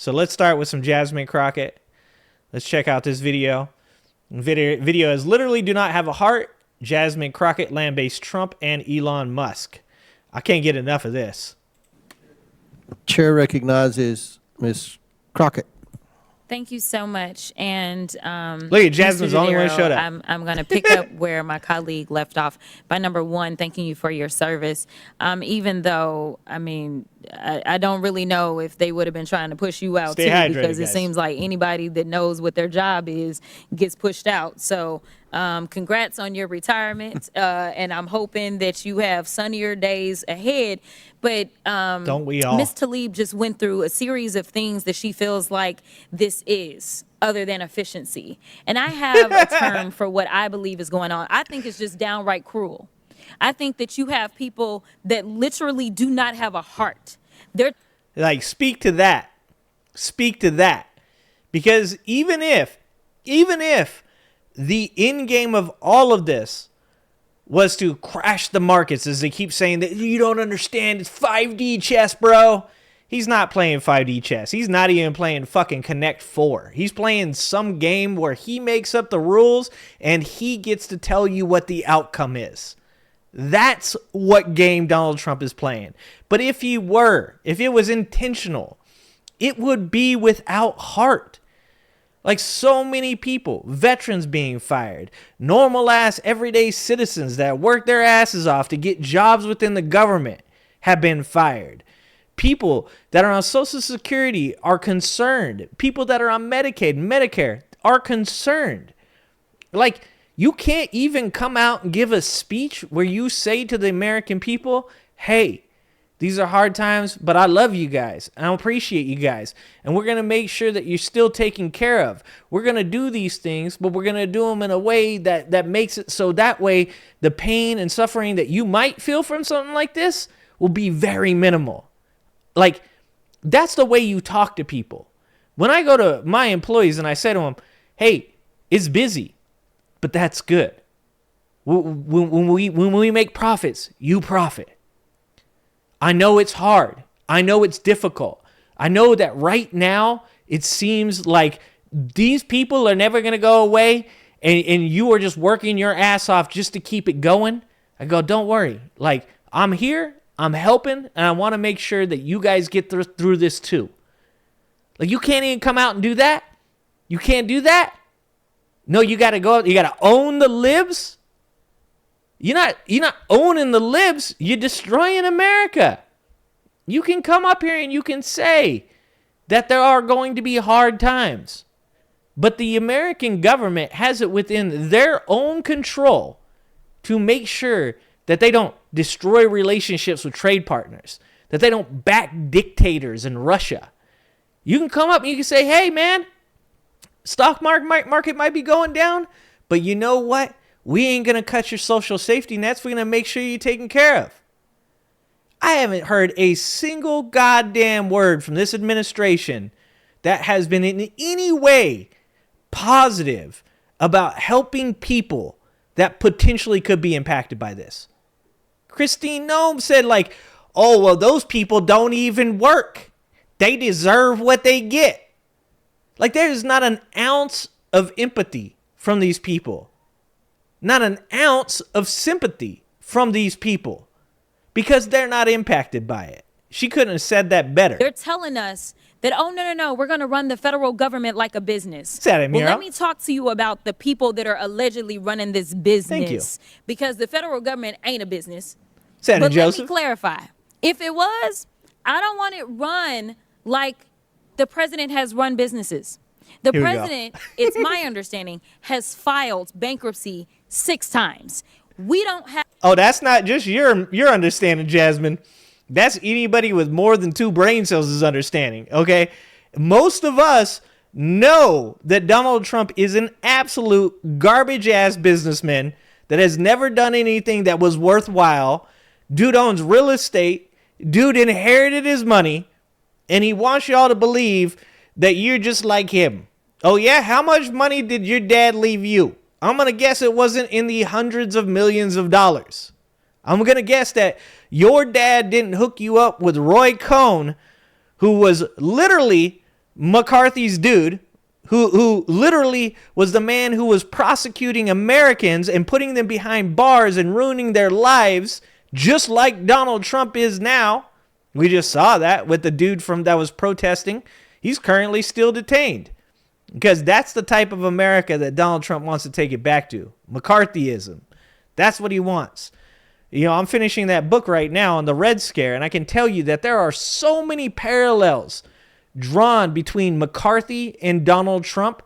So let's start with some Jasmine Crockett. Let's check out this video. Video is literally do not have a heart. Jasmine Crockett land-based Trump and Elon Musk. I can't get enough of this. Chair recognizes Ms. Crockett. Thank you so much. And look at Jasmine's the only one who showed up. I'm going to pick up where my colleague left off by number one, thanking you for your service. Even though, I mean, I don't really know if they would have been trying to push you out Stay too, hydrated, because it guys. seems like anybody that knows what their job is gets pushed out. So congrats on your retirement. And I'm hoping that you have sunnier days ahead. But don't we all? Ms. Tlaib just went through a series of things that she feels like this is other than efficiency. And I have a term for what I believe is going on. I think it's just downright cruel. I think that you have people that literally do not have a heart. They're like, speak to that. Speak to that. Because even if the end game of all of this was to crash the markets, as they keep saying that you don't understand, it's 5D chess, bro. He's not playing 5D chess. He's not even playing fucking Connect 4. He's playing some game where he makes up the rules and he gets to tell you what the outcome is. That's what game Donald Trump is playing. But if it was intentional, it would be without heart. Like so many people, veterans being fired, normal ass everyday citizens that work their asses off to get jobs within the government have been fired. People that are on Social Security are concerned. People that are on Medicaid, Medicare are concerned. Like, you can't even come out and give a speech where you say to the American people, hey, these are hard times, but I love you guys. And I appreciate you guys. And we're going to make sure that you're still taken care of. We're going to do these things, but we're going to do them in a way that makes it so that way the pain and suffering that you might feel from something like this will be very minimal. Like, that's the way you talk to people. When I go to my employees and I say to them, hey, it's busy, but that's good. When we make profits, you profit. I know it's hard. I know it's difficult. I know that right now it seems like these people are never going to go away and you are just working your ass off just to keep it going. I go, don't worry. Like, I'm here, I'm helping, and I want to make sure that you guys get through this too. Like, you can't even come out and do that. You can't do that. No, you got to go out. You got to own the libs. You're not owning the libs. You're destroying America. You can come up here and you can say that there are going to be hard times. But the American government has it within their own control to make sure that they don't destroy relationships with trade partners, that they don't back dictators in Russia. You can come up and you can say, hey, man, stock market might be going down, but you know what? We ain't going to cut your social safety nets. We're going to make sure you're taken care of. I haven't heard a single goddamn word from this administration that has been in any way positive about helping people that potentially could be impacted by this. Christine Noem said, like, oh, well, those people don't even work. They deserve what they get. Like, there is not an ounce of empathy from these people. Not an ounce of sympathy from these people because they're not impacted by it. She couldn't have said that better. They're telling us that, oh, no, we're going to run the federal government like a business. Well, let me talk to you about the people that are allegedly running this business. Thank you. Because the federal government ain't a business. But let me clarify. If it was, I don't want it run like the president has run businesses. The president, it's my understanding, has filed bankruptcy 6 times. We don't have... Oh, that's not just your understanding, Jasmine. That's anybody with more than 2 brain cells' understanding, okay? Most of us know that Donald Trump is an absolute garbage-ass businessman that has never done anything that was worthwhile. Dude owns real estate. Dude inherited his money, and he wants y'all to believe that you're just like him. Oh, yeah? How much money did your dad leave you? I'm going to guess it wasn't in the hundreds of millions of dollars. I'm going to guess that your dad didn't hook you up with Roy Cohn, who was literally McCarthy's dude, who literally was the man who was prosecuting Americans and putting them behind bars and ruining their lives, just like Donald Trump is now. We just saw that with the dude that was protesting. He's currently still detained because that's the type of America that Donald Trump wants to take it back to. McCarthyism. That's what he wants. You know, I'm finishing that book right now on the Red Scare, and I can tell you that there are so many parallels drawn between McCarthy and Donald Trump.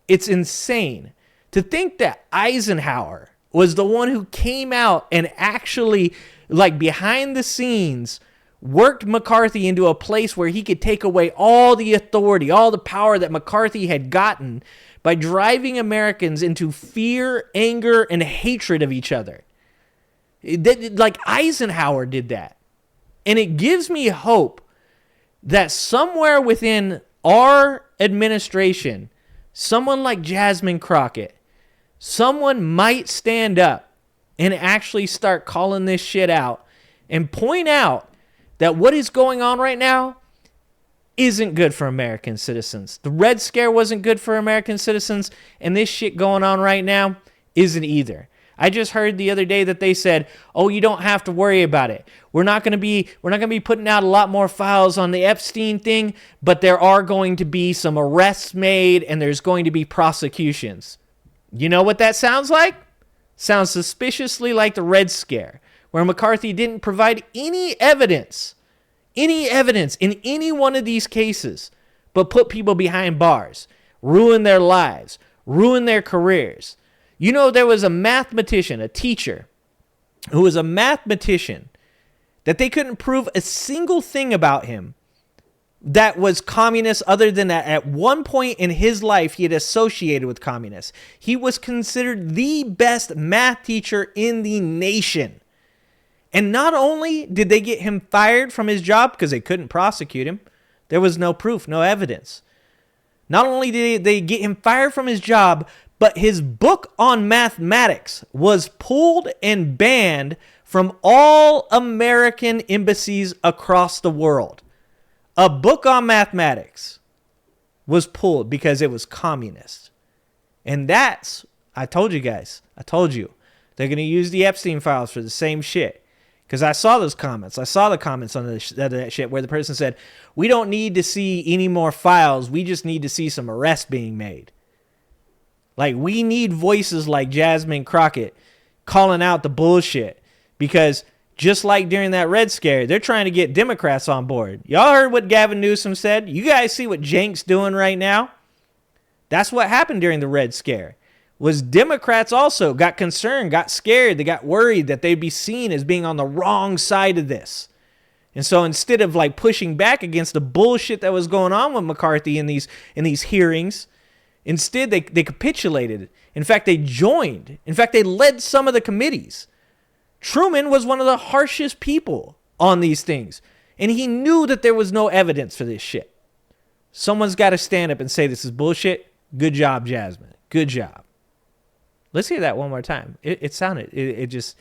It's insane to think that Eisenhower was the one who came out and actually, like, behind the scenes, worked McCarthy into a place where he could take away all the authority, all the power that McCarthy had gotten by driving Americans into fear, anger, and hatred of each other. Like Eisenhower did that. And it gives me hope that somewhere within our administration, someone like Jasmine Crockett, someone might stand up and actually start calling this shit out and point out that what is going on right now isn't good for American citizens. The Red Scare wasn't good for American citizens, and this shit going on right now isn't either. I just heard the other day that they said, "Oh, you don't have to worry about it. We're not going to be putting out a lot more files on the Epstein thing, but there are going to be some arrests made and there's going to be prosecutions." You know what that sounds like? Sounds suspiciously like the Red Scare, where McCarthy didn't provide any evidence in any one of these cases, but put people behind bars, ruin their lives, ruin their careers. You know, there was a mathematician, a teacher, who was a mathematician, that they couldn't prove a single thing about him that was communist, other than that at one point in his life he had associated with communists. He was considered the best math teacher in the nation. And not only did they get him fired from his job because they couldn't prosecute him, there was no proof, no evidence. Not only did they get him fired from his job, but his book on mathematics was pulled and banned from all American embassies across the world. A book on mathematics was pulled because it was communist. And that's, I told you, they're going to use the Epstein files for the same shit. Because I saw those comments. I saw the comments on that shit where the person said, "We don't need to see any more files. We just need to see some arrests being made." Like, we need voices like Jasmine Crockett calling out the bullshit. Because just like during that Red Scare, they're trying to get Democrats on board. Y'all heard what Gavin Newsom said? You guys see what Cenk's doing right now? That's what happened during the Red Scare. Was Democrats also got concerned, got scared, they got worried that they'd be seen as being on the wrong side of this. And so instead of like pushing back against the bullshit that was going on with McCarthy in these hearings, instead they capitulated. In fact, they joined. In fact, they led some of the committees. Truman was one of the harshest people on these things, and he knew that there was no evidence for this shit. Someone's got to stand up and say this is bullshit. Good job, Jasmine. Good job. Let's hear that one more time. It sounded, the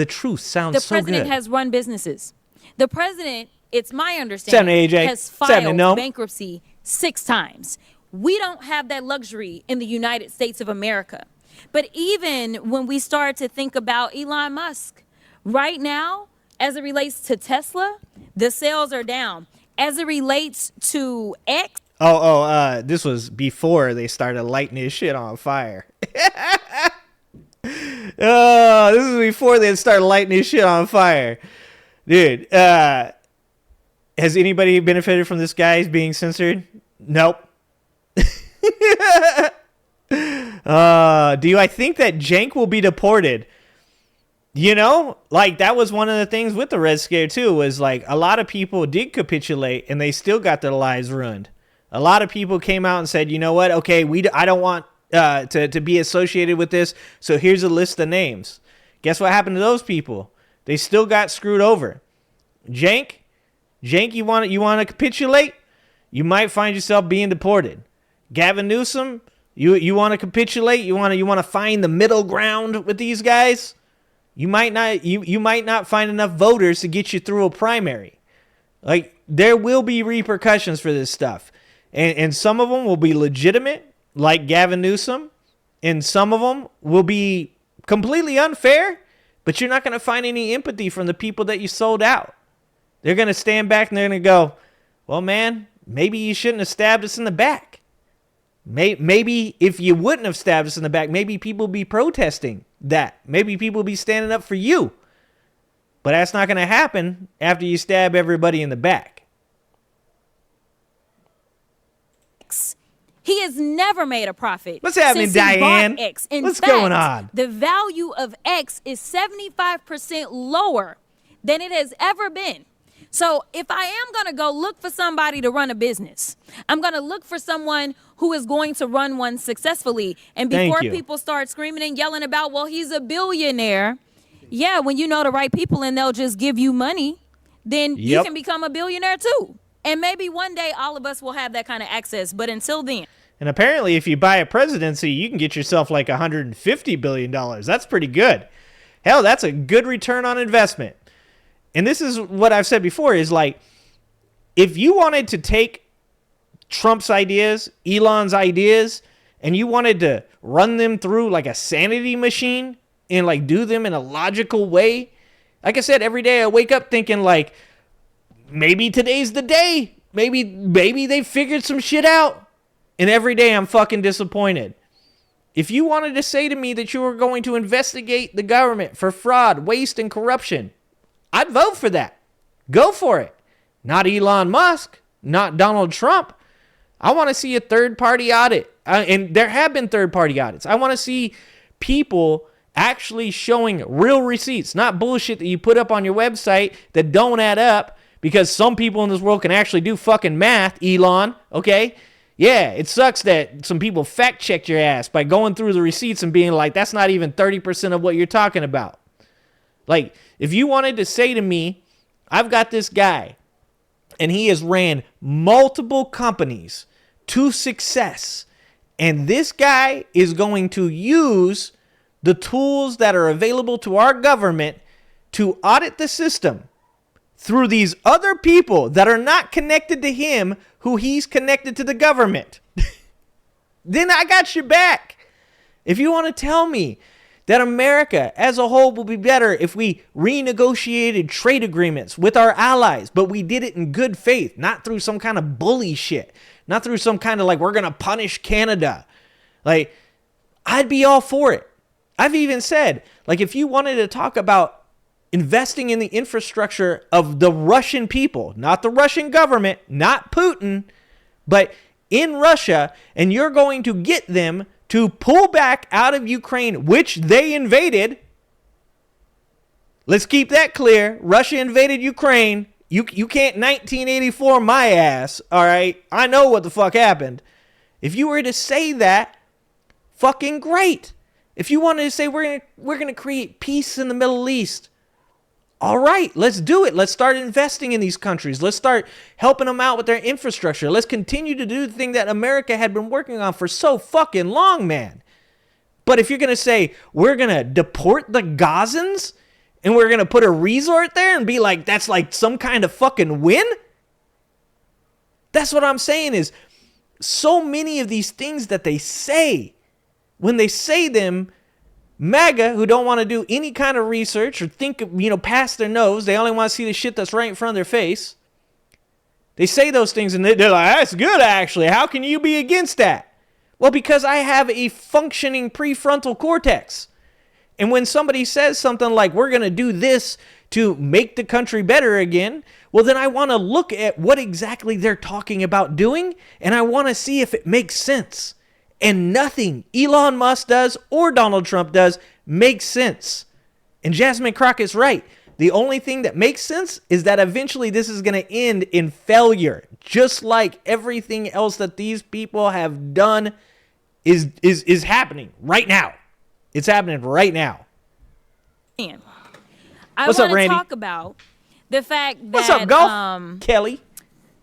truth sounds so good. The president has run businesses. The president, it's my understanding, AJ. has filed No. bankruptcy 6 times. We don't have that luxury in the United States of America. But even when we start to think about Elon Musk, right now, as it relates to Tesla, the sales are down. As it relates to X. This was before they started lighting his shit on fire. This is before they started lighting his shit on fire. Dude, has anybody benefited from this guy being censored? Nope. I think that Cenk will be deported? You know, like that was one of the things with the Red Scare too, was like a lot of people did capitulate and they still got their lives ruined. A lot of people came out and said, you know what? Okay, I don't want to be associated with this. So here's a list of names. Guess what happened to those people? They still got screwed over. Cenk, you want to capitulate? You might find yourself being deported. Gavin Newsom, you want to capitulate? You want to find the middle ground with these guys? You might not find enough voters to get you through a primary. Like, there will be repercussions for this stuff. And some of them will be legitimate, like Gavin Newsom. And some of them will be completely unfair, but you're not going to find any empathy from the people that you sold out. They're going to stand back and they're going to go, well, man, maybe you shouldn't have stabbed us in the back. Maybe if you wouldn't have stabbed us in the back, maybe people would be protesting that. Maybe people would be standing up for you. But that's not going to happen after you stab everybody in the back. He has never made a profit. What's happening, since he Diane? bought X. In What's fact, going on? The value of X is 75% lower than it has ever been. So if I am going to go look for somebody to run a business, I'm going to look for someone who is going to run one successfully. And before people start screaming and yelling about, well, he's a billionaire. Yeah, when you know the right people and they'll just give you money, then you can become a billionaire too. And maybe one day all of us will have that kind of access. But until then. And apparently if you buy a presidency, you can get yourself like $150 billion. That's pretty good. Hell, that's a good return on investment. And this is what I've said before is like, if you wanted to take Trump's ideas, Elon's ideas, and you wanted to run them through like a sanity machine and like do them in a logical way, like I said, every day I wake up thinking like, maybe today's the day. Maybe they figured some shit out. And every day I'm fucking disappointed. If you wanted to say to me that you were going to investigate the government for fraud, waste, and corruption, I'd vote for that. Go for it. Not Elon Musk. Not Donald Trump. I want to see a third-party audit. And there have been third-party audits. I want to see people actually showing real receipts, not bullshit that you put up on your website that don't add up because some people in this world can actually do fucking math, Elon, okay? Yeah, it sucks that some people fact-checked your ass by going through the receipts and being like, that's not even 30% of what you're talking about. Like, if you wanted to say to me, I've got this guy, and he has ran multiple companies to success, and this guy is going to use the tools that are available to our government to audit the system through these other people that are not connected to him, who he's connected to the government, then I got your back. If you want to tell me that America as a whole will be better if we renegotiated trade agreements with our allies, but we did it in good faith, not through some kind of bully shit, not through some kind of like, we're going to punish Canada. Like, I'd be all for it. I've even said, like, if you wanted to talk about investing in the infrastructure of the Russian people, not the Russian government, not Putin, but in Russia, and you're going to get them to pull back out of Ukraine, which they invaded. Let's keep that clear. Russia invaded Ukraine. You can't 1984 my ass, all right? I know what the fuck happened. If you were to say that, fucking great. If you wanted to say we're gonna create peace in the Middle East, all right, let's do it. Let's start investing in these countries. Let's start helping them out with their infrastructure. Let's continue to do the thing that America had been working on for so fucking long, man. But if you're going to say, we're going to deport the Gazans and we're going to put a resort there and be like, that's like some kind of fucking win? That's what I'm saying is so many of these things that they say, when they say them, MAGA, who don't want to do any kind of research or think, past their nose, they only want to see the shit that's right in front of their face. They say those things and they're like, that's good actually. How can you be against that? Well, because I have a functioning prefrontal cortex. And when somebody says something like, we're going to do this to make the country better again, well, then I want to look at what exactly they're talking about doing, and I want to see if it makes sense. And nothing Elon Musk does or Donald Trump does makes sense. And Jasmine Crockett's right. The only thing that makes sense is that eventually this is going to end in failure. Just like everything else that these people have done is happening right now. It's happening right now. I What's up, want to Randy? talk about the fact that What's up, Golf? Kelly?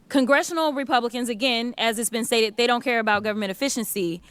Congressional Republicans, again, as it's been stated, they don't care about government efficiency.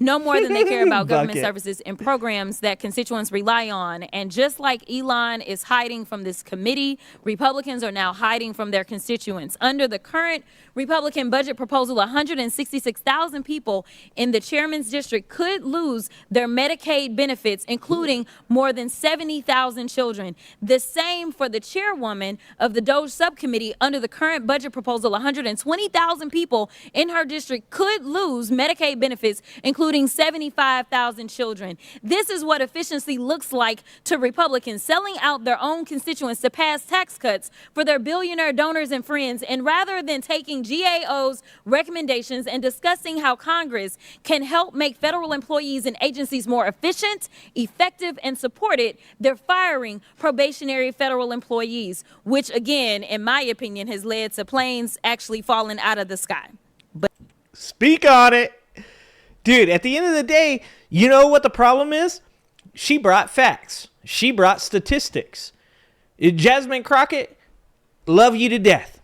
no more than they care about government Bucket. services and programs that constituents rely on. And just like Elon is hiding from this committee, Republicans are now hiding from their constituents. Under the current Republican budget proposal, 166,000 people in the chairman's district could lose their Medicaid benefits, including more than 70,000 children. The same for the chairwoman of the DOJ subcommittee. Under the current budget proposal, 120,000 people in her district could lose Medicaid benefits, including 75,000 children. This is what efficiency looks like to Republicans, selling out their own constituents to pass tax cuts for their billionaire donors and friends. And rather than taking GAO's recommendations and discussing how Congress can help make federal employees and agencies more efficient, effective, and supported, they're firing probationary federal employees, which again, in my opinion, has led to planes actually falling out of the sky. But Speak on it. Dude, at the end of the day, you know what the problem is? She brought facts. She brought statistics. Jasmine Crockett, love you to death.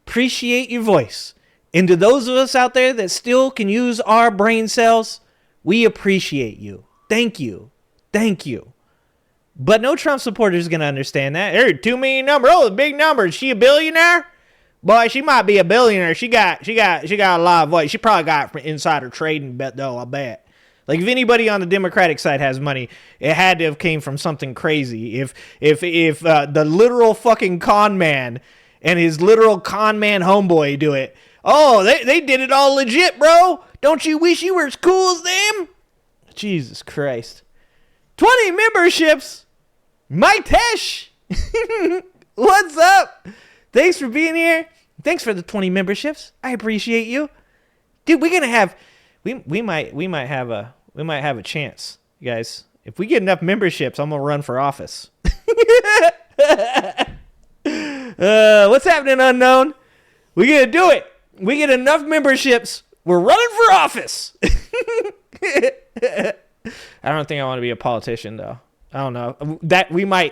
Appreciate your voice. And to those of us out there that still can use our brain cells, we appreciate you. Thank you. Thank you. But no Trump supporter is going to understand that. There are too many numbers. Oh, the big number. Is she a billionaire? Boy, she might be a billionaire. She got a lot of voice. She probably got it from insider trading, though, I bet. Like, if anybody on the Democratic side has money, it had to have came from something crazy. If the literal fucking con man and his literal con man homeboy do it, oh, they did it all legit, bro. Don't you wish you were as cool as them? Jesus Christ. 20 memberships. Mike Tesh. What's up? Thanks for being here. Thanks for the 20 memberships. I appreciate you. Dude, we're gonna have we might have a chance, you guys. If we get enough memberships, I'm gonna run for office. What's happening, unknown? We gonna do it. We get enough memberships. We're running for office. I don't think I want to be a politician, though. I don't know that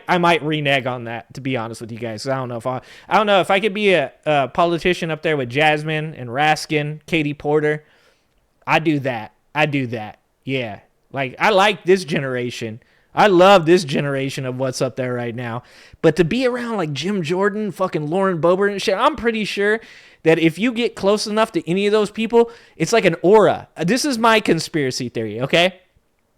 I might renege on that, to be honest with you guys. I don't know if I could be a politician up there with Jasmine and Raskin, Katie Porter. I do that. Yeah. Like, I like this generation. I love this generation of what's up there right now. But to be around like Jim Jordan, fucking Lauren Boebert and shit, I'm pretty sure that if you get close enough to any of those people, it's like an aura. This is my conspiracy theory, okay?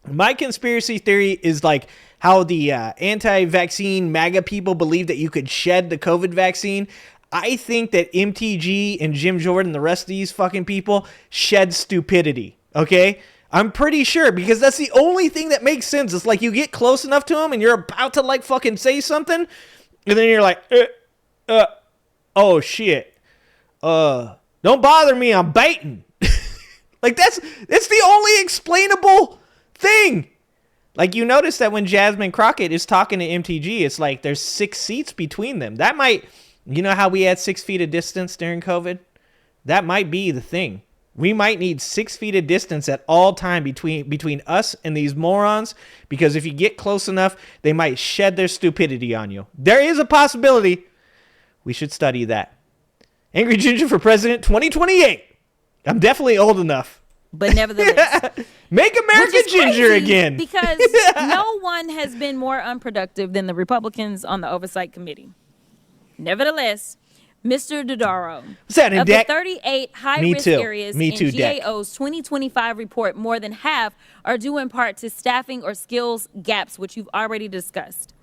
My conspiracy theory is like how the anti-vaccine MAGA people believe that you could shed the COVID vaccine. I think that MTG and Jim Jordan, the rest of these fucking people, shed stupidity, okay? I'm pretty sure, because that's the only thing that makes sense. It's like you get close enough to them and you're about to like fucking say something, and then you're like, oh shit, don't bother me, I'm baiting. Like that's the only explainable thing. Like, you notice that when Jasmine Crockett is talking to MTG, it's like there's 6 seats between them. That might, you know how we had 6 feet of distance during COVID? That might be the thing. We might need 6 feet of distance at all time between us and these morons, because if you get close enough, they might shed their stupidity on you. There is a possibility. We should study that. Angry Ginger for President 2028. I'm definitely old enough. But nevertheless, make America Ginger again. Because no one has been more unproductive than the Republicans on the Oversight Committee. Nevertheless, Mr. Dodaro, what's that, of Deck? the 38 high-risk areas in Deck. GAO's 2025 report, more than half are due in part to staffing or skills gaps, which you've already discussed.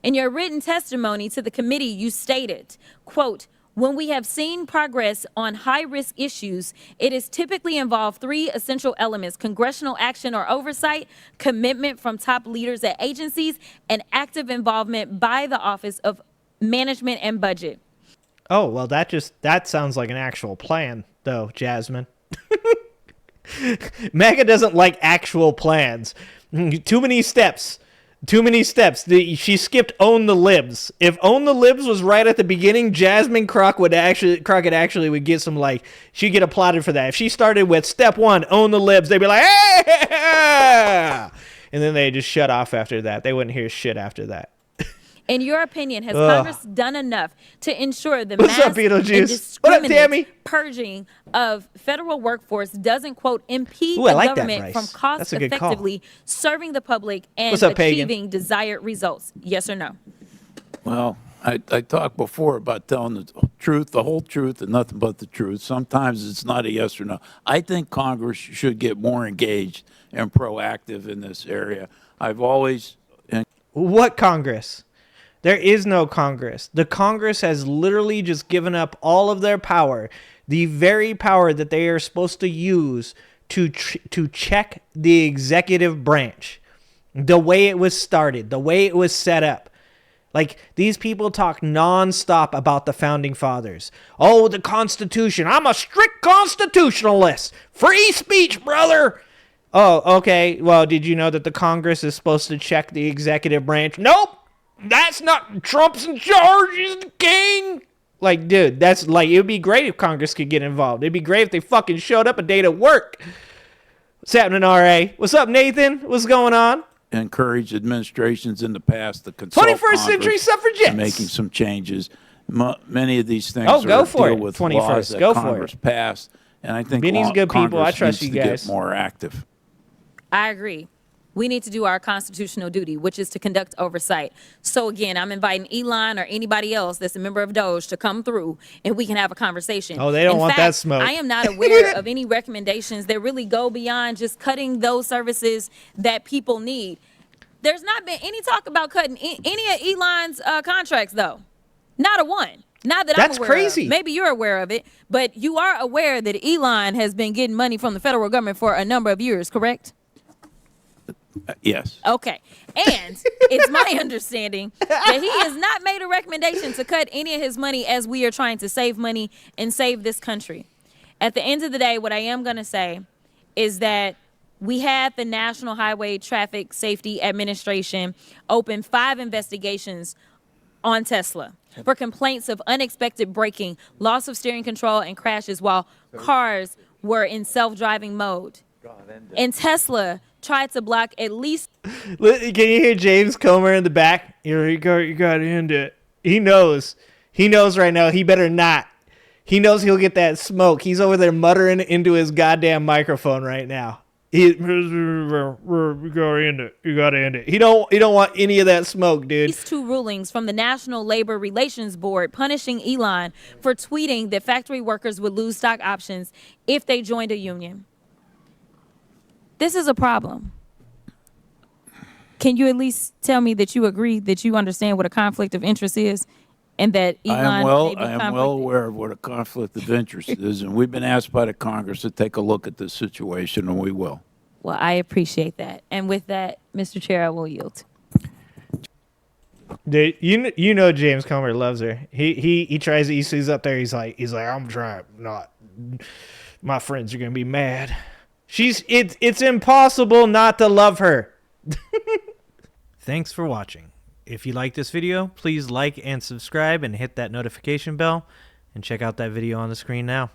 In your written testimony to the committee, you stated, quote, "When we have seen progress on high-risk issues, it has typically involved 3 essential elements: congressional action or oversight, commitment from top leaders at agencies, and active involvement by the Office of Management and Budget." Oh, well, that sounds like an actual plan, though, Jasmine. MAGA doesn't like actual plans. Too many steps. She skipped Own the Libs. If Own the Libs was right at the beginning, Jasmine Crockett actually would get some, like, she'd get applauded for that. If she started with step 1, Own the Libs, they'd be like, hey! And then they just shut off after that. They wouldn't hear shit after that. In your opinion, has Ugh. Congress done enough to ensure the What's mass up, Beetlejuice? and What up, Tammy? discriminate purging of federal workforce doesn't, quote, impede Ooh, I the like that, government from Bryce. That's a good call. cost-effectively serving the public and What's up, Pagan? achieving desired results? Yes or no? Well, I talked before about telling the truth, the whole truth, and nothing but the truth. Sometimes it's not a yes or no. I think Congress should get more engaged and proactive in this area. I've always... What Congress? There is no Congress. The Congress has literally just given up all of their power, the very power that they are supposed to use to check the executive branch, the way it was started, the way it was set up. Like, these people talk nonstop about the founding fathers. Oh, the Constitution. I'm a strict constitutionalist. Free speech, brother. Oh, okay. Well, did you know that the Congress is supposed to check the executive branch? Nope. That's not Trump's in charge. He's the king. Like, dude, that's like, it would be great if Congress could get involved. It'd be great if they fucking showed up a day to work. What's happening, RA? What's up, Nathan? What's going on? Encouraged administrations in the past to consult 21st century Congress suffragettes. in making some changes. Many of these things go for deal it, with 21st. laws that Go for Congress it. passed, and I think Vinny's good people. I Congress trust needs you to guys. get more active. I agree. We need to do our constitutional duty, which is to conduct oversight. So again, I'm inviting Elon or anybody else that's a member of Doge to come through and we can have a conversation. Oh, they don't In want fact, that smoke. I am not aware of any recommendations that really go beyond just cutting those services that people need. There's not been any talk about cutting any of Elon's contracts, though. Not a one. Not that That's I'm aware crazy. of. Maybe you're aware of it, but you are aware that Elon has been getting money from the federal government for a number of years, correct? Yes. Okay. And it's my understanding that he has not made a recommendation to cut any of his money as we are trying to save money and save this country. At the end of the day, what I am going to say is that we had the National Highway Traffic Safety Administration open 5 investigations on Tesla for complaints of unexpected braking, loss of steering control, and crashes while cars were in self-driving mode. And Tesla tried to block at least... Can you hear James Comer in the back? You got to end it. He knows. He knows right now. He better not. He knows he'll get that smoke. He's over there muttering into his goddamn microphone right now. You gotta end it. You gotta end it. He don't want any of that smoke, dude. These 2 rulings from the National Labor Relations Board punishing Elon for tweeting that factory workers would lose stock options if they joined a union. This is a problem. Can you at least tell me that you agree, that you understand what a conflict of interest is, and that Elon I am may be well conflicted? aware of what a conflict of interest is, and we've been asked by the Congress to take a look at this situation, and we will. Well, I appreciate that. And with that, Mr. Chair, I will yield. Dude, you know James Comer loves her. He tries. He sees up there. He's like I'm trying not. My friends are gonna be mad. It's impossible not to love her. Thanks for watching. If you like this video, please like and subscribe and hit that notification bell, and check out that video on the screen now.